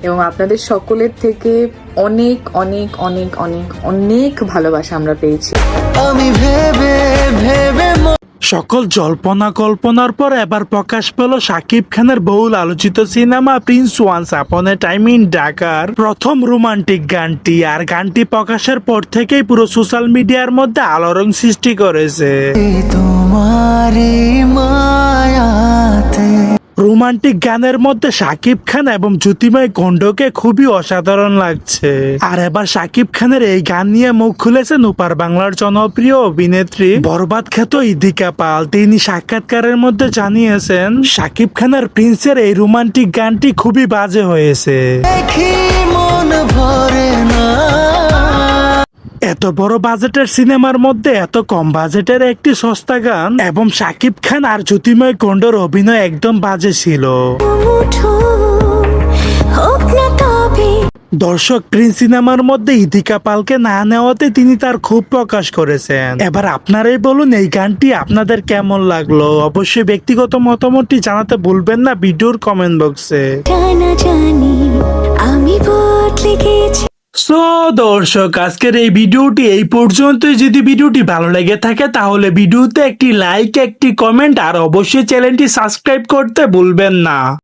এবং আপনাদের সকলের থেকে অনেক অনেক অনেক অনেক অনেক ভালোবাসা আমরা পেয়েছি। আমি ভেবে ভেবে সকল জল্পনা কল্পনার পর এবার প্রকাশ পেল শাকিব খানের বহুল আলোচিত cinema Prince once upon A time in ঢাকার প্রথম রোমান্টিক গানটি। আর গানটি প্রকাশের পর থেকেই পুরো সোশ্যাল মিডিয়ার মধ্যে আলোড়ন সৃষ্টি করেছে। তোমারি মায়াতে রোমান্টিক গানের মধ্যে শাকিব খান এবং জ্যোতিময় গণ্ডকে খুবই অসাধারণ লাগছে। আর এবার শাকিব খানের এই গান নিয়ে মুখ খুলেছেন ওপার বাংলার জনপ্রিয় অভিনেত্রী বরবাদ খ্যাত ইদিকা পাল। তিনি সাক্ষাৎকারের মধ্যে জানিয়েছেন শাকিব খানের প্রিন্সের এই রোমান্টিক গানটি খুবই বাজে হয়েছে। দেখি মন ভরে না। এত বড় বাজেটের সিনেমার মধ্যে এত কম বাজেটের একটি সস্তা গান এবং শাকিব খান আর জ্যোতিময় গণ্ডর অভিনয় একদম বাজে ছিল। দর্শক প্রিন্স সিনেমার মধ্যে ইদিকা পালকে না নেওয়াতে তিনি তার ক্ষোভ প্রকাশ করেছেন। এবার আপনারাই বলুন এই গানটি আপনাদের কেমন লাগলো। অবশ্যই ব্যক্তিগত মতামতটি জানাতে ভুলবেন না ভিডিওর কমেন্ট বক্সে। সো দর্শক আজকের এই ভিডিওটি এই পর্যন্তই। যদি ভিডিওটি ভালো লেগে থাকে তাহলে ভিডিওতে একটি লাইক, একটি কমেন্ট আর অবশ্যই চ্যানেলটি সাবস্ক্রাইব করতে ভুলবেন না।